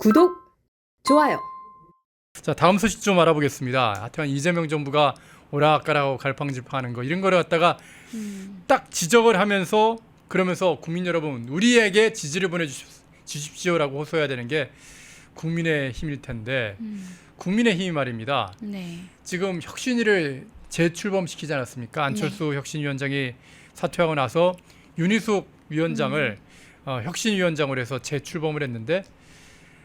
구독, 좋아요. 자, 다음 소식 좀 알아보겠습니다. 하여튼 이재명 정부가 오락가락하고 갈팡질팡하는 거 이런 거를 갖다가 딱 지적을 하면서 그러면서 국민 여러분 우리에게 지지를 보내주십시오라고 호소해야 되는 게 국민의힘일 텐데 국민의힘이 말입니다. 네. 지금 혁신위를 재출범시키지 않았습니까? 안철수 혁신위원장이 사퇴하고 나서 윤희숙 위원장을 혁신위원장으로 해서 재출범을 했는데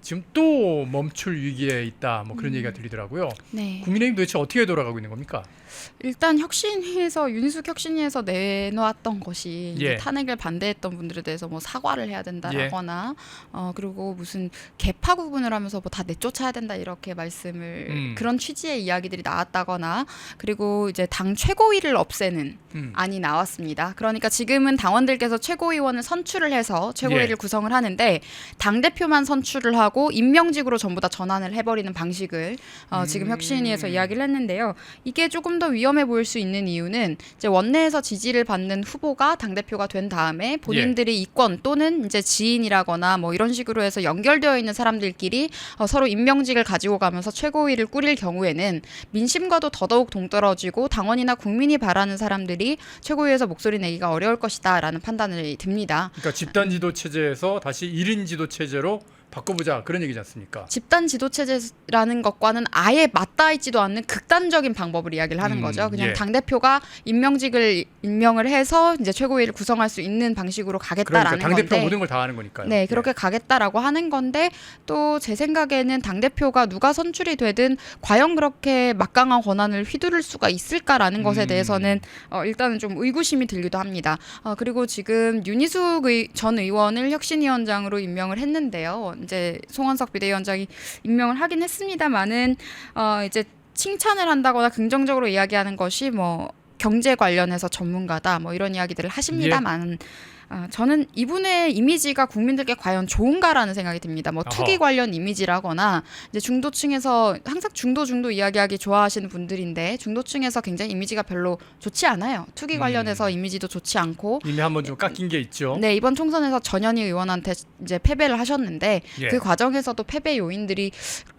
지금 또 멈출 위기에 있다. 뭐 그런 얘기가 들리더라고요. 네. 국민의힘 도대체 어떻게 돌아가고 있는 겁니까? 일단 혁신위에서 윤희숙 혁신위에서 내놓았던 것이 이제 예. 탄핵을 반대했던 분들에 대해서 뭐 사과를 해야 된다라거나 그리고 무슨 개파 구분을 하면서 뭐 다 내쫓아야 된다 이렇게 말씀을 그런 취지의 이야기들이 나왔다거나 그리고 이제 당 최고위를 없애는 안이 나왔습니다. 그러니까 지금은 당원들께서 최고위원을 선출을 해서 최고위를 예. 구성을 하는데 당 대표만 선출을 하고 임명직으로 전부 다 전환을 해버리는 방식을 지금 혁신위에서 이야기를 했는데요. 이게 조금 더 위험해 보일 수 있는 이유는 이제 원내에서 지지를 받는 후보가 당대표가 된 다음에 본인들이 이권 또는 이제 지인이라거나 뭐 이런 식으로 해서 연결되어 있는 사람들끼리 서로 임명직을 가지고 가면서 최고위를 꾸릴 경우에는 민심과도 더더욱 동떨어지고 당원이나 국민이 바라는 사람들이 최고위에서 목소리 내기가 어려울 것이다라는 판단을 듭니다. 그러니까 집단 지도 체제에서 다시 1인 지도 체제로 바꿔보자 그런 얘기지 않습니까? 집단 지도 체제라는 것과는 아예 맞닿아 있지도 않는 극단적인 방법을 이야기를 하는 거죠. 그냥 예. 당 대표가 임명을 해서 이제 최고위를 구성할 수 있는 방식으로 가겠다라는 그러니까 당 대표 건데. 모든 걸 다 하는 거니까요. 네, 그렇게 가겠다라고 하는 건데 또 제 생각에는 당 대표가 누가 선출이 되든 과연 그렇게 막강한 권한을 휘두를 수가 있을까라는 것에 대해서는 일단은 좀 의구심이 들기도 합니다. 그리고 지금 윤희숙 전 의원을 혁신위원장으로 임명을 했는데요. 이제 송원석 비대위원장이 임명을 하긴 했습니다만은 이제 칭찬을 한다거나 긍정적으로 이야기하는 것이 뭐 경제 관련해서 전문가다 뭐 이런 이야기들을 하십니다만 저는 이분의 이미지가 국민들께 과연 좋은가라는 생각이 듭니다. 뭐 투기 관련 이미지라거나 이제 중도층에서 항상 중도 이야기하기 좋아하시는 분들인데 중도층에서 굉장히 이미지가 별로 좋지 않아요. 투기 관련해서 이미지도 좋지 않고 이미 한번 좀 깎인 게 있죠. 네, 이번 총선에서 전현희 의원한테 이제 패배를 하셨는데 그 과정에서도 패배 요인들이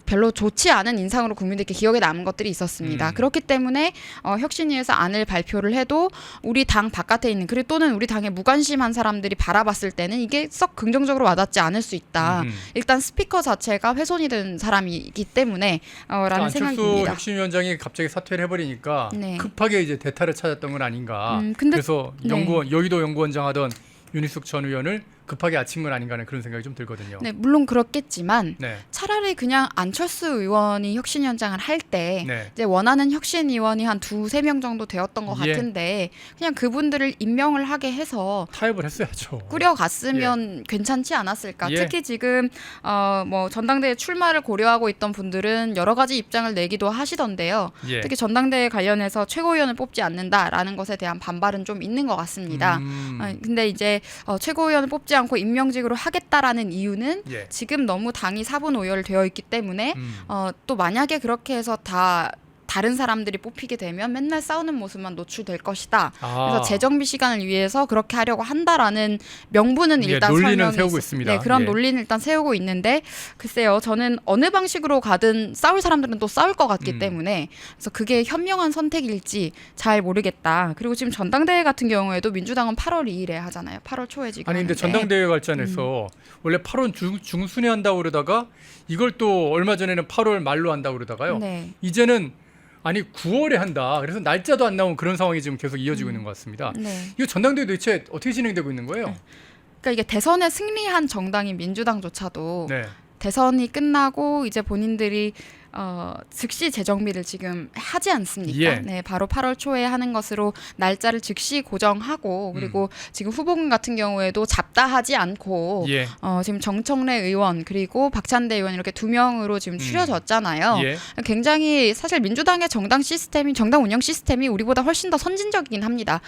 별로 좋지 않은 인상으로 국민들께 기억에 남은 것들이 있었습니다. 그렇기 때문에 혁신위에서 안을 발표를 해도 우리 당 바깥에 있는 그리고 또는 우리 당에 무관심한 사람들이 바라봤을 때는 이게 썩 긍정적으로 와닿지 않을 수 있다. 일단 스피커 자체가 훼손이 된 사람이기 때문에 라는 생각이 듭니다. 안철수 혁신위원장이 갑자기 사퇴를 해버리니까 급하게 이제 대타를 찾았던 건 아닌가. 그래서 여의도 연구원장 하던 윤희숙 전 의원을 급하게 아친 건 아닌가 하는 그런 생각이 좀 들거든요. 네, 물론 그렇겠지만 차라리 그냥 안철수 의원이 혁신위원장을 할 때 이제 원하는 혁신위원이 한 2-3명 정도 되었던 것 같은데 그냥 그분들을 임명을 하게 해서 타협을 했어야죠. 꾸려갔으면 괜찮지 않았을까. 특히 지금 뭐 전당대회 출마를 고려하고 있던 분들은 여러 가지 입장을 내기도 하시던데요. 특히 전당대회 관련해서 최고위원을 뽑지 않는다라는 것에 대한 반발은 좀 있는 것 같습니다. 근데 이제 최고위원을 뽑지 않고 임명직으로 하겠다라는 이유는 지금 너무 당이 사분오열되어 있기 때문에 또 만약에 그렇게 해서 다른 사람들이 뽑히게 되면 맨날 싸우는 모습만 노출될 것이다. 그래서 재정비 시간을 위해서 그렇게 하려고 한다라는 명분은 일단 논리는 세우고 있습니다. 네, 그런 논리는 일단 세우고 있는데 글쎄요. 저는 어느 방식으로 가든 싸울 사람들은 또 싸울 것 같기 때문에 그래서 그게 현명한 선택일지 잘 모르겠다. 그리고 지금 전당대회 같은 경우에도 민주당은 8월 2일에 하잖아요. 8월 초에 지금 아니 근데 전당대회 관련해서 원래 8월 중순에 한다고 그러다가 이걸 또 얼마 전에는 8월 말로 한다고 그러다가요. 이제는 아니 9월에 한다. 그래서 날짜도 안 나온 그런 상황이 지금 계속 이어지고 있는 것 같습니다. 이거 전당대회 도대체 어떻게 진행되고 있는 거예요? 그러니까 이게 대선에 승리한 정당인 민주당조차도 대선이 끝나고 이제 본인들이 즉시 재정비를 지금 하지 않습니까? 네, 바로 8월 초에 하는 것으로 날짜를 즉시 고정하고 그리고 지금 후보군 같은 경우에도 잡다하지 않고 지금 정청래 의원 그리고 박찬대 의원 이렇게 2명으로 지금 추려졌잖아요. 굉장히 사실 민주당의 정당 운영 시스템이 우리보다 훨씬 더 선진적이긴 합니다.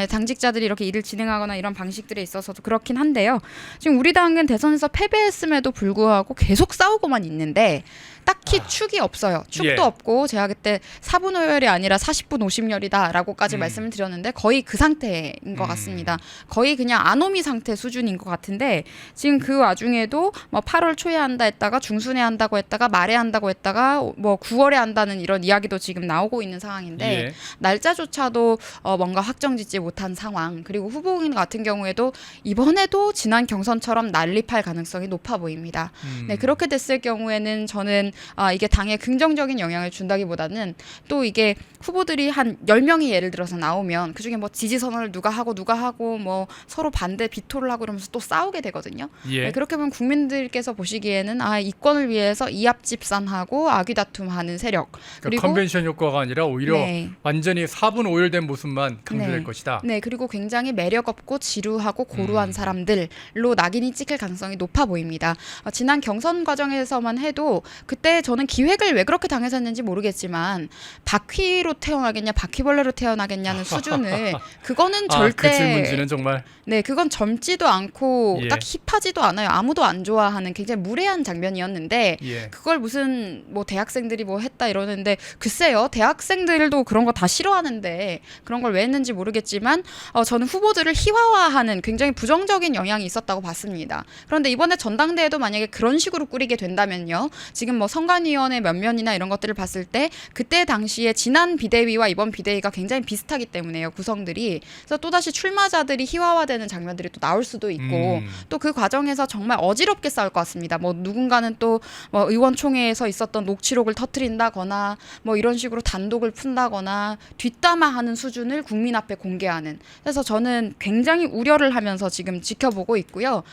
당직자들이 이렇게 일을 진행하거나 이런 방식들에 있어서도 그렇긴 한데요. 지금 우리 당은 대선에서 패배했음에도 불구하고 계속 싸우고만 있는데 딱히 축이 없어요. 축도 예. 없고 제가 그때 4분 5열이 아니라 40분 50열이다라고까지 말씀을 드렸는데 거의 그 상태인 것 같습니다. 거의 그냥 아노미 상태 수준인 것 같은데 지금 그 와중에도 뭐 8월 초에 한다 했다가 중순에 한다고 했다가 말에 한다고 했다가 뭐 9월에 한다는 이런 이야기도 지금 나오고 있는 상황인데 예. 날짜조차도 뭔가 확정짓지 못한 상황. 그리고 후보인 같은 경우에도 이번에도 지난 경선처럼 난립할 가능성이 높아 보입니다. 네, 그렇게 됐을 경우에는 저는 이게 당에 긍정적인 영향을 준다기보다는 또 이게 후보들이 한 10명이 예를 들어서 나오면 그중에 뭐 지지 선언을 누가 하고 뭐 서로 반대 비토를 하고 이러면서 또 싸우게 되거든요. 예. 네, 그렇게 보면 국민들께서 보시기에는 이권을 위해서 이합집산하고 아귀다툼하는 세력. 그러니까 그리고 컨벤션 효과가 아니라 오히려 네. 완전히 4분 5열된 모습만 강조될 것이다. 네, 그리고 굉장히 매력 없고 지루하고 고루한 사람들로 낙인이 찍힐 가능성이 높아 보입니다. 지난 경선 과정에서만 해도 그때 저는 기획을 왜 그렇게 당해서 했는지 모르겠지만 바퀴로 태어나겠냐 바퀴벌레로 태어나겠냐는 수준을 그거는 절대 그 질문지는 정말 네, 그건 젊지도 않고 예. 딱 힙하지도 않아요. 아무도 안 좋아하는 굉장히 무례한 장면이었는데 예. 그걸 무슨 뭐 대학생들이 뭐 했다 이러는데 글쎄요. 대학생들도 그런 거 다 싫어하는데 그런 걸 왜 했는지 모르겠지만 저는 후보들을 희화화하는 굉장히 부정적인 영향이 있었다고 봤습니다. 그런데 이번에 전당대회도 만약에 그런 식으로 꾸리게 된다면요. 지금 뭐 선관위원회 면면이나 이런 것들을 봤을 때 그때 당시에 지난 비대위와 이번 비대위가 굉장히 비슷하기 때문에요. 구성들이. 그래서 또다시 출마자들이 희화화되는 장면들이 또 나올 수도 있고 또 그 과정에서 정말 어지럽게 싸울 것 같습니다. 뭐 누군가는 또 뭐 의원총회에서 있었던 녹취록을 터트린다거나 뭐 이런 식으로 단독을 푼다거나 뒷담화하는 수준을 국민 앞에 공개하는. 그래서 저는 굉장히 우려를 하면서 지금 지켜보고 있고요.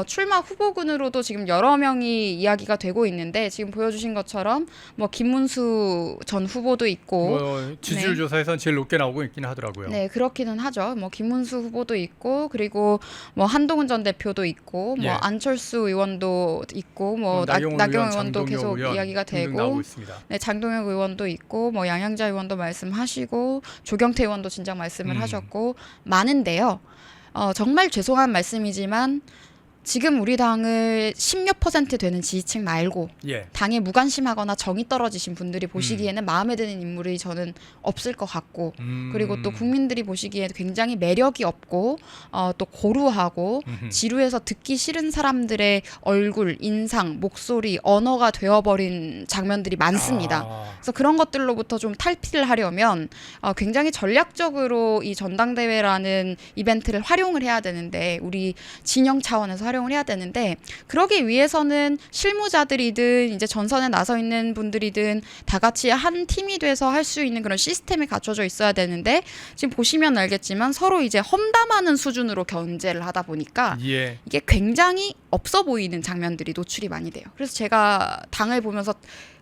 출마 후보군으로도 지금 여러 명이 이야기가 되고 있는데 지금 보여주신 것처럼 뭐 김문수 전 후보도 있고 뭐 지지율 네. 조사에선 제일 높게 나오고 있긴 하더라고요. 네, 그렇기는 하죠. 뭐 김문수 후보도 있고 그리고 뭐 한동훈 전 대표도 있고 뭐 예. 안철수 의원도 있고 뭐 나경원 의원도 계속 의원 이야기가 등등 되고 나오고 있습니다. 네, 장동혁 의원도 있고 뭐 양양자 의원도 말씀하시고 조경태 의원도 진작 말씀을 하셨고 많은데요. 정말 죄송한 말씀이지만 지금 우리 당을 10몇 % 되는 지지층 말고 예. 당에 무관심하거나 정이 떨어지신 분들이 보시기에는 마음에 드는 인물이 저는 없을 것 같고 그리고 또 국민들이 보시기에 굉장히 매력이 없고 또 고루하고 지루해서 듣기 싫은 사람들의 얼굴, 인상, 목소리, 언어가 되어버린 장면들이 많습니다. 그래서 그런 것들로부터 좀 탈피를 하려면 굉장히 전략적으로 이 전당대회라는 이벤트를 활용을 해야 되는데 우리 진영 차원에서 활용을 해야 되는데 그러기 위해서는 실무자들이든 이제 전선에 나서 있는 분들이든 다 같이 한 팀이 돼서 할 수 있는 그런 시스템이 갖춰져 있어야 되는데 지금 보시면 알겠지만 서로 이제 험담하는 수준으로 견제를 하다 보니까 예. 이게 굉장히 없어 보이는 장면들이 노출이 많이 돼요. 그래서 제가 당을 보면서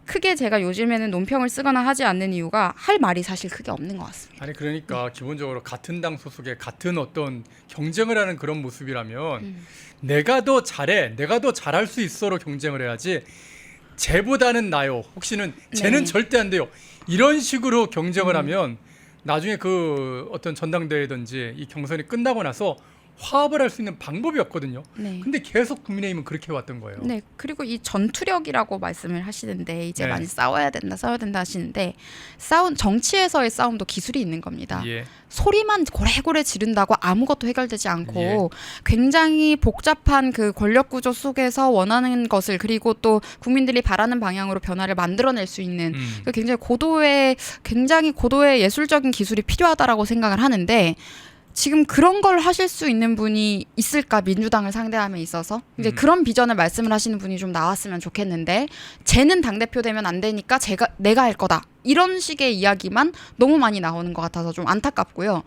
크게 제가 요즘에는 논평을 쓰거나 하지 않는 이유가 할 말이 사실 크게 없는 것 같습니다. 아니 그러니까 기본적으로 같은 당 소속의 같은 어떤 경쟁을 하는 그런 모습이라면 내가 더 잘해, 내가 더 잘할 수 있어로 경쟁을 해야지. 쟤보다는 나요. 혹시는 쟤는 네. 절대 안 돼요. 이런 식으로 경쟁을 하면 나중에 그 어떤 전당대회든지 이 경선이 끝나고 나서 화합을 할 수 있는 방법이 없거든요. 네. 근데 계속 국민의힘은 그렇게 왔던 거예요. 네, 그리고 이 전투력이라고 말씀을 하시는데 이제 네. 많이 싸워야 된다 하시는데 정치에서의 싸움도 기술이 있는 겁니다. 예. 소리만 고래고래 지른다고 아무것도 해결되지 않고 예. 굉장히 복잡한 그 권력 구조 속에서 원하는 것을 그리고 또 국민들이 바라는 방향으로 변화를 만들어낼 수 있는 그 굉장히 고도의 예술적인 기술이 필요하다라고 생각을 하는데 지금 그런 걸 하실 수 있는 분이 있을까 민주당을 상대함에 있어서 이제 그런 비전을 말씀을 하시는 분이 좀 나왔으면 좋겠는데 쟤는 당대표 되면 안 되니까 내가 할 거다 이런 식의 이야기만 너무 많이 나오는 것 같아서 좀 안타깝고요.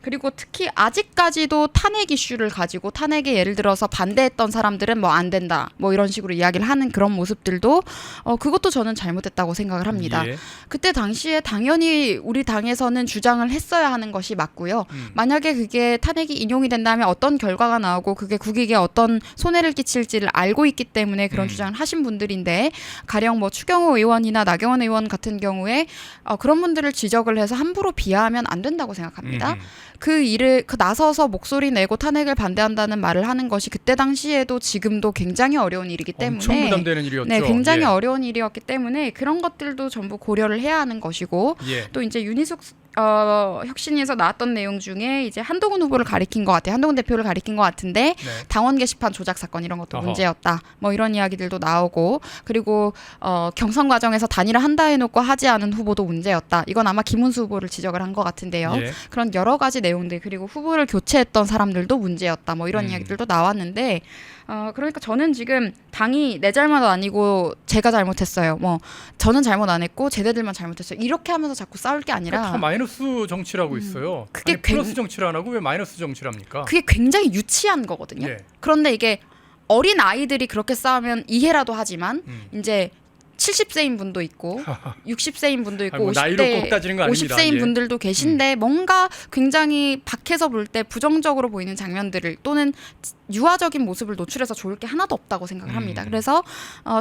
그리고 특히 아직까지도 탄핵 이슈를 가지고 탄핵에 예를 들어서 반대했던 사람들은 뭐 안 된다 뭐 이런 식으로 이야기를 하는 그런 모습들도 그것도 저는 잘못됐다고 생각을 합니다. 예. 그때 당시에 당연히 우리 당에서는 주장을 했어야 하는 것이 맞고요. 만약에 그게 탄핵이 인용이 된다면 어떤 결과가 나오고 그게 국익에 어떤 손해를 끼칠지를 알고 있기 때문에 그런 주장을 하신 분들인데 가령 뭐 추경호 의원이나 나경원 의원 같은 같은 경우에 그런 분들을 지적을 해서 함부로 비하하면 안 된다고 생각합니다. 그 일을 나서서 목소리 내고 탄핵을 반대한다는 말을 하는 것이 그때 당시에도 지금도 굉장히 어려운 일이기 때문에 엄청 부담되는 일이었죠. 네, 굉장히 예. 어려운 일이었기 때문에 그런 것들도 전부 고려를 해야 하는 것이고 예. 또 이제 윤희숙 혁신위에서 나왔던 내용 중에 이제 한동훈 후보를 가리킨 것 같아요. 한동훈 대표를 가리킨 것 같은데 네. 당원 게시판 조작 사건 이런 것도 어허. 문제였다. 뭐 이런 이야기들도 나오고 그리고 경선 과정에서 단일화 한다 해놓고 하지 않은 후보도 문제였다. 이건 아마 김문수 후보를 지적을 한 것 같은데요. 예. 그런 여러 가지 내용들 그리고 후보를 교체했던 사람들도 문제였다. 뭐 이런 이야기들도 나왔는데 그러니까 저는 지금 당이 내 잘못 아니고 제가 잘못했어요. 뭐 저는 잘못 안 했고 쟤네들만 잘못했어요. 이렇게 하면서 자꾸 싸울 게 아니라 다 마이너스 정치라고 있어요. 그게 아니, 플러스 정치를 안 하고 왜 마이너스 정치를 합니까? 그게 굉장히 유치한 거거든요. 예. 그런데 이게 어린 아이들이 그렇게 싸우면 이해라도 하지만 이제 70세인 분도 있고 60세인 분도 있고 아니, 뭐 나이로 꼭 따지는 거 아닙니다. 50세인 예. 분들도 계신데 뭔가 굉장히 밖에서 볼 때 부정적으로 보이는 장면들을 또는 유아적인 모습을 노출해서 좋을 게 하나도 없다고 생각을 합니다. 그래서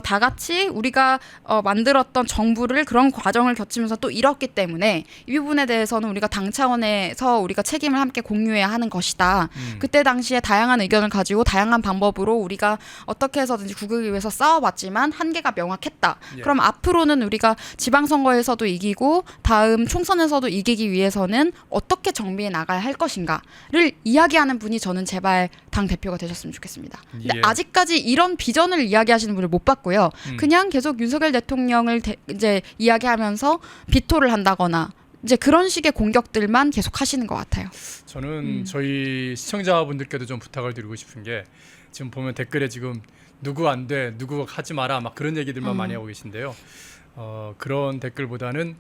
다 같이 우리가 만들었던 정부를 그런 과정을 거치면서 또 잃었기 때문에 이 부분에 대해서는 우리가 당 차원에서 우리가 책임을 함께 공유해야 하는 것이다. 그때 당시에 다양한 의견을 가지고 다양한 방법으로 우리가 어떻게 해서든지 국익을 위해서 싸워봤지만 한계가 명확했다. 예. 그럼 앞으로는 우리가 지방선거에서도 이기고 다음 총선에서도 이기기 위해서는 어떻게 정비해 나가야 할 것인가를 이야기하는 분이 저는 제발 당 대표가 되셨으면 좋겠습니다. 근데 예. 아직까지 이런 비전을 이야기하시는 분을 못 봤고요. 그냥 계속 윤석열 대통령을 이제 이야기하면서 비토를 한다거나 이제 그런 식의 공격들만 계속 하시는 것 같아요. 저는 저희 시청자분들께도 좀 부탁을 드리고 싶은 게 지금 보면 댓글에 지금 누구 안 돼, 누구 하지 마라 막 그런 얘기들만 많이 하고 계신데요. 그런 댓글보다는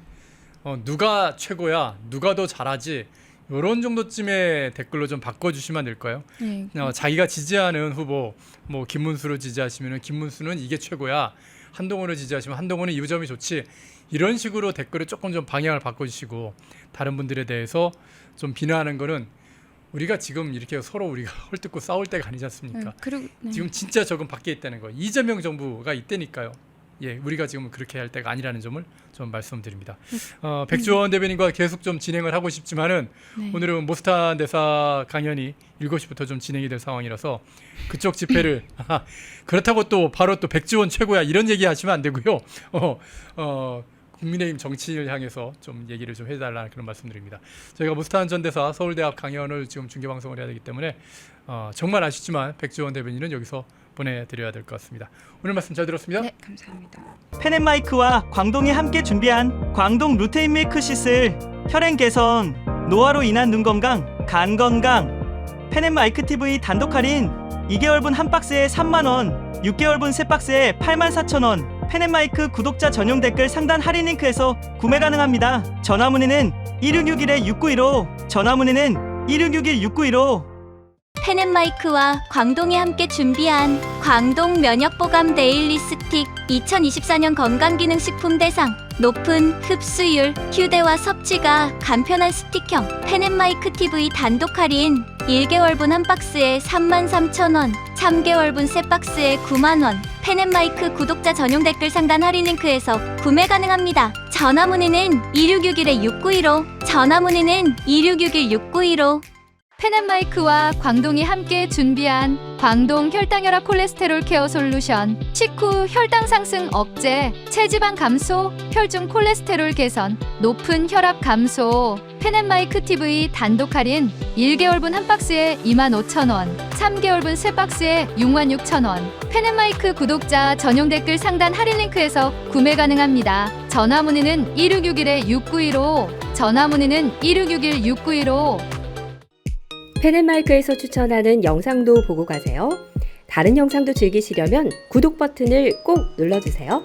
누가 최고야, 누가 더 잘하지 이런 정도쯤의 댓글로 좀 바꿔주시면 안 될까요? 네. 자기가 지지하는 후보, 뭐 김문수를 지지하시면은 김문수는 이게 최고야, 한동훈을 지지하시면 한동훈은 이 점이 좋지. 이런 식으로 댓글을 조금 좀 방향을 바꿔주시고 다른 분들에 대해서 좀 비난하는 거는 우리가 지금 이렇게 서로 우리가 헐뜯고 싸울 때가 아니지 않습니까? 그리고 지금 진짜 적은 밖에 있다는 거. 이재명 정부가 있다니까요. 예, 우리가 지금 그렇게 할 때가 아니라는 점을 좀 말씀드립니다. 백주원 대변인과 계속 좀 진행을 하고 싶지만은 네. 오늘은 모스탄 대사 강연이 7시부터 좀 진행이 될 상황이라서 그쪽 집회를 그렇다고 또 바로 또 백주원 최고야 이런 얘기 하시면 안 되고요. 국민의힘 정치를 향해서 좀 얘기를 좀 해달라는 그런 말씀드립니다. 저희가 모스탄 전 대사 서울대학 강연을 지금 중계방송을 해야 되기 때문에 정말 아쉽지만 백주원 대변인은 여기서 보내드려야 될 것 같습니다. 오늘 말씀 잘 들었습니다. 네, 감사합니다. 펜앤마이크와 광동이 함께 준비한 광동 루테인 밀크 시슬 혈행 개선, 노화로 인한 눈 건강, 간 건강. 펜앤마이크 TV 단독 할인 2개월분 한 박스에 3만원, 6개월분 세 박스에 84,000원. 펜앤마이크 구독자 전용 댓글 상단 할인 링크에서 구매 가능합니다. 전화 문의는 1661-6915, 전화 문의는 1661-6915. 펜앤마이크와 광동이 함께 준비한 광동 면역보감 데일리 스틱 2024년 건강기능식품 대상 높은 흡수율, 휴대와 섭취가 간편한 스틱형 펜앤마이크 TV 단독 할인 1개월분 한 박스에 33,000원, 3개월분 세 박스에 9만원. 펜앤마이크 구독자 전용 댓글 상단 할인 링크에서 구매 가능합니다. 전화 문의는 2661-6915, 전화 문의는 2661-6915. 펜앤마이크와 광동이 함께 준비한 광동 혈당혈압 콜레스테롤 케어 솔루션 식후 혈당 상승 억제, 체지방 감소, 혈중 콜레스테롤 개선, 높은 혈압 감소. 펜앤마이크 TV 단독 할인 1개월분 한 박스에 25,000원, 3개월분 세 박스에 66,000원. 펜앤마이크 구독자 전용 댓글 상단 할인 링크에서 구매 가능합니다. 전화 문의는 1661-6915, 전화 문의는 1661-6915. 펜앤마이크에서 추천하는 영상도 보고 가세요. 다른 영상도 즐기시려면 구독 버튼을 꼭 눌러주세요.